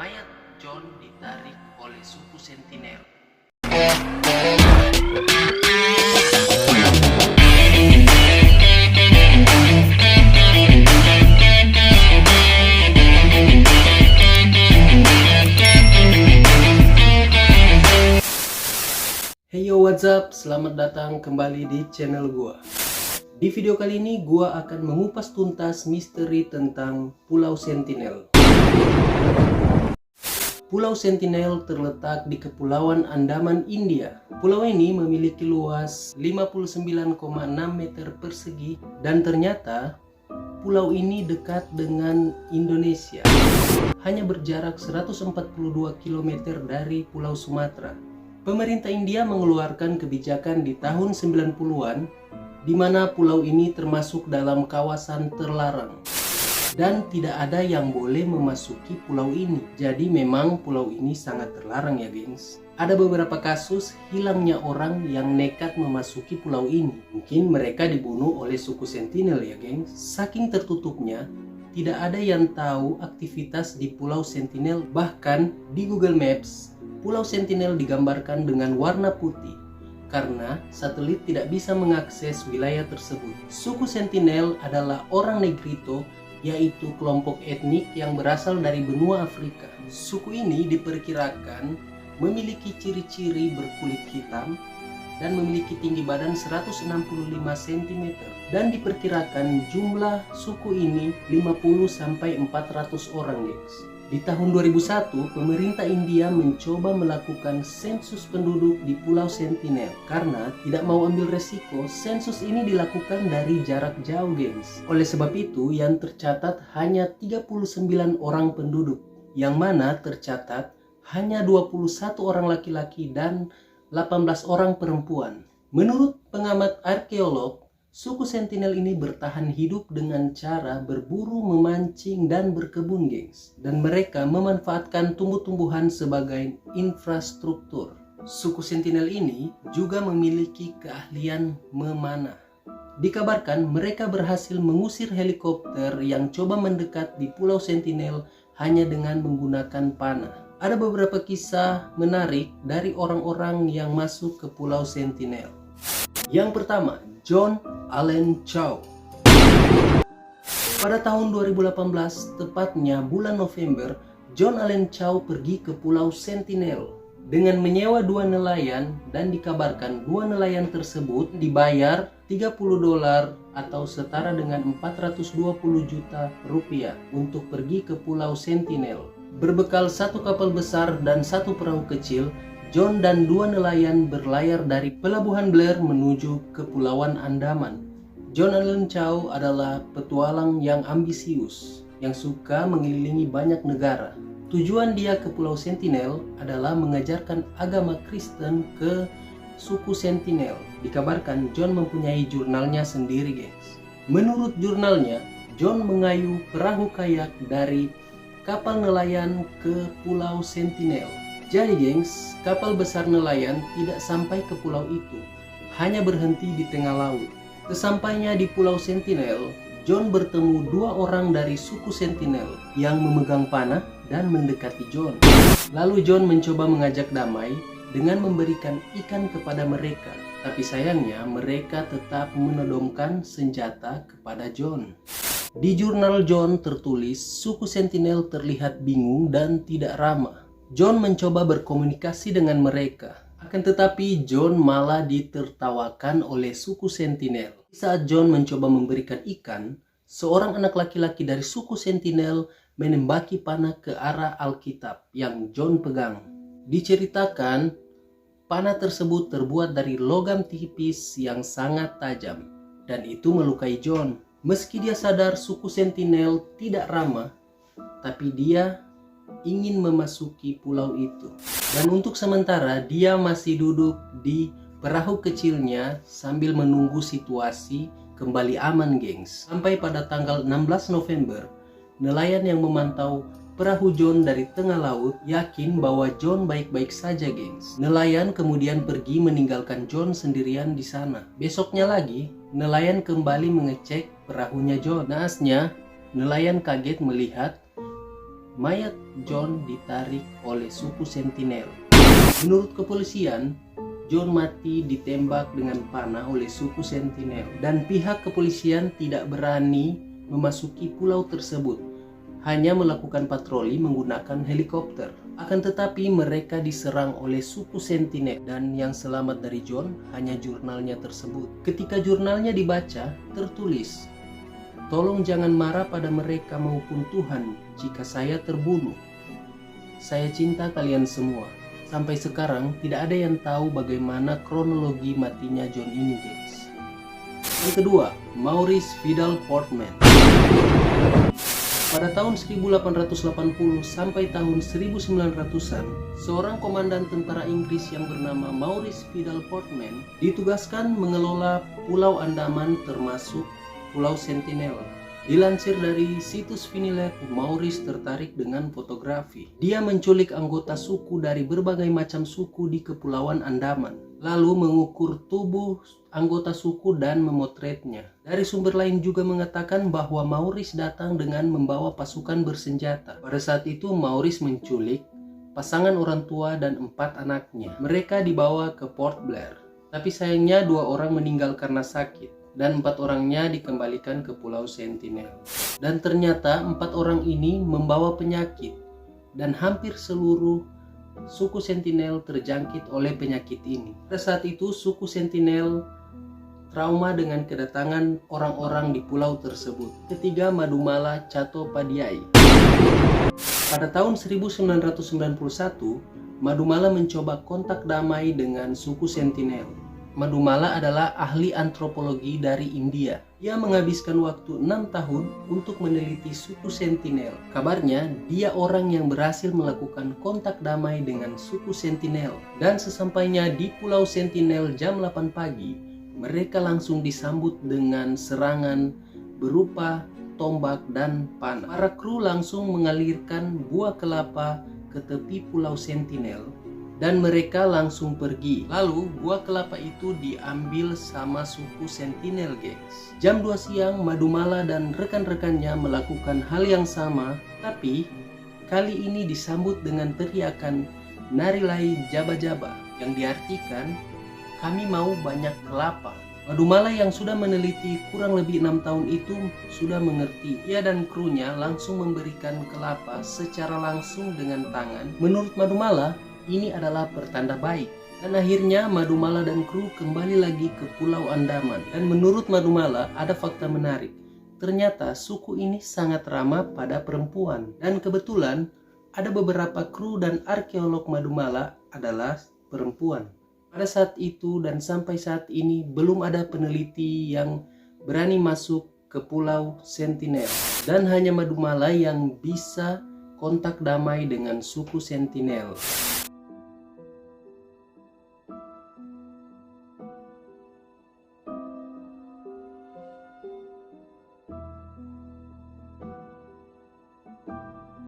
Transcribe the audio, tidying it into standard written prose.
mayat John ditarik oleh suku Sentinel. Hey yo, what's up? Selamat datang kembali di channel gua. Di video kali ini gua akan mengupas tuntas misteri tentang Pulau Sentinel. Pulau Sentinel terletak di Kepulauan Andaman, India. Pulau ini memiliki luas 59,6 meter persegi dan ternyata pulau ini dekat dengan Indonesia. Hanya berjarak 142 km dari Pulau Sumatera. Pemerintah India mengeluarkan kebijakan di tahun 90-an di mana pulau ini termasuk dalam kawasan terlarang dan tidak ada yang boleh memasuki pulau ini. Jadi memang pulau ini sangat terlarang ya gengs. Ada beberapa kasus hilangnya orang yang nekat memasuki pulau ini. Mungkin mereka dibunuh oleh suku Sentinel ya gengs. Saking tertutupnya, tidak ada yang tahu aktivitas di Pulau Sentinel. Bahkan di Google Maps, Pulau Sentinel digambarkan dengan warna putih karena satelit tidak bisa mengakses wilayah tersebut. Suku Sentinel adalah orang Negrito, yaitu kelompok etnik yang berasal dari benua Afrika. Suku ini diperkirakan memiliki ciri-ciri berkulit hitam dan memiliki tinggi badan 165 cm dan diperkirakan jumlah suku ini 50-400 orang guys. Di tahun 2001, pemerintah India mencoba melakukan sensus penduduk di Pulau Sentinel karena tidak mau ambil resiko. Sensus ini dilakukan dari jarak jauh, gengs. Oleh sebab itu, yang tercatat hanya 39 orang penduduk, yang mana tercatat hanya 21 orang laki-laki dan 18 orang perempuan. Menurut pengamat arkeolog, suku Sentinel ini bertahan hidup dengan cara berburu, memancing, dan berkebun, gengs. Dan mereka memanfaatkan tumbuh-tumbuhan sebagai infrastruktur. Suku Sentinel ini juga memiliki keahlian memanah. Dikabarkan mereka berhasil mengusir helikopter yang coba mendekat di Pulau Sentinel hanya dengan menggunakan panah. Ada beberapa kisah menarik dari orang-orang yang masuk ke Pulau Sentinel. Yang pertama, John Allen Chow. Pada tahun 2018, tepatnya bulan November, John Allen Chow pergi ke Pulau Sentinel dengan menyewa 2 nelayan dan dikabarkan 2 nelayan tersebut dibayar $30 atau setara dengan 420 juta rupiah untuk pergi ke Pulau Sentinel. Berbekal 1 kapal besar dan 1 perahu kecil, John dan 2 nelayan berlayar dari Pelabuhan Blair menuju Kepulauan Andaman. John Allen Chow adalah petualang yang ambisius, yang suka mengelilingi banyak negara. Tujuan dia ke Pulau Sentinel adalah mengajarkan agama Kristen ke suku Sentinel. Dikabarkan John mempunyai jurnalnya sendiri, guys. Menurut jurnalnya, John mengayuh perahu kayak dari kapal nelayan ke Pulau Sentinel. Jadi gengs, kapal besar nelayan tidak sampai ke pulau itu, hanya berhenti di tengah laut. Sesampainya di Pulau Sentinel, John bertemu 2 orang dari suku Sentinel yang memegang panah dan mendekati John. Lalu John mencoba mengajak damai dengan memberikan ikan kepada mereka. Tapi sayangnya mereka tetap menodongkan senjata kepada John. Di jurnal John tertulis, suku Sentinel terlihat bingung dan tidak ramah. John mencoba berkomunikasi dengan mereka. Akan tetapi John malah ditertawakan oleh suku Sentinel. Saat John mencoba memberikan ikan, seorang anak laki-laki dari suku Sentinel menembaki panah ke arah Alkitab yang John pegang. Diceritakan, panah tersebut terbuat dari logam tipis yang sangat tajam, dan itu melukai John. Meski dia sadar suku Sentinel tidak ramah, tapi dia ingin memasuki pulau itu. Dan untuk sementara dia masih duduk di perahu kecilnya sambil menunggu situasi kembali aman, gengs. Sampai pada tanggal 16 November, nelayan yang memantau perahu John dari tengah laut yakin bahwa John baik-baik saja, gengs. Nelayan kemudian pergi meninggalkan John sendirian di sana. Besoknya lagi, nelayan kembali mengecek perahunya John. Naasnya, nelayan kaget melihat mayat John ditarik oleh suku Sentinel. Menurut kepolisian, John mati ditembak dengan panah oleh suku Sentinel dan pihak kepolisian tidak berani memasuki pulau tersebut, hanya melakukan patroli menggunakan helikopter. Akan tetapi mereka diserang oleh suku Sentinel dan yang selamat dari John hanya jurnalnya tersebut. Ketika jurnalnya dibaca, tertulis, "Tolong jangan marah pada mereka maupun Tuhan jika saya terbunuh. Saya cinta kalian semua." Sampai sekarang tidak ada yang tahu bagaimana kronologi matinya John ini, guys. Yang kedua, Maurice Vidal Portman. Pada tahun 1880 sampai tahun 1900-an, seorang komandan tentara Inggris yang bernama Maurice Vidal Portman ditugaskan mengelola Pulau Andaman termasuk Pulau Sentinel. Dilansir dari situs Vinilet, Maurice tertarik dengan fotografi. Dia menculik anggota suku dari berbagai macam suku di Kepulauan Andaman, lalu mengukur tubuh anggota suku dan memotretnya. Dari sumber lain juga mengatakan bahwa Maurice datang dengan membawa pasukan bersenjata. Pada saat itu Maurice menculik pasangan orang tua dan 4 anaknya. Mereka dibawa ke Port Blair, tapi sayangnya 2 orang meninggal karena sakit dan 4 orangnya dikembalikan ke Pulau Sentinel. Dan ternyata 4 orang ini membawa penyakit dan hampir seluruh suku Sentinel terjangkit oleh penyakit ini. Pada saat itu suku Sentinel trauma dengan kedatangan orang-orang di pulau tersebut. Ketiga, Madumala Chattopadhyay. Pada tahun 1991, Madumala mencoba kontak damai dengan suku Sentinel. Madumala adalah ahli antropologi dari India. Ia menghabiskan waktu 6 tahun untuk meneliti suku Sentinel. Kabarnya, dia orang yang berhasil melakukan kontak damai dengan suku Sentinel. Dan sesampainya di Pulau Sentinel jam 8 pagi, mereka langsung disambut dengan serangan berupa tombak dan panah. Para kru langsung mengalirkan buah kelapa ke tepi Pulau Sentinel dan mereka langsung pergi. Lalu buah kelapa itu diambil sama suku Sentinel, guys. Jam 2 siang, Madumala dan rekan-rekannya melakukan hal yang sama, tapi kali ini disambut dengan teriakan Narilai Jaba-Jaba, yang diartikan kami mau banyak kelapa. Madumala yang sudah meneliti kurang lebih 6 tahun itu sudah mengerti. Ia dan krunya langsung memberikan kelapa secara langsung dengan tangan. Menurut Madumala, ini adalah pertanda baik. Dan akhirnya Madumala dan kru kembali lagi ke Pulau Andaman. Dan menurut Madumala ada fakta menarik. Ternyata suku ini sangat ramah pada perempuan. Dan kebetulan ada beberapa kru dan arkeolog Madumala adalah perempuan. Pada saat itu dan sampai saat ini belum ada peneliti yang berani masuk ke Pulau Sentinel. Dan hanya Madumala yang bisa kontak damai dengan suku Sentinel.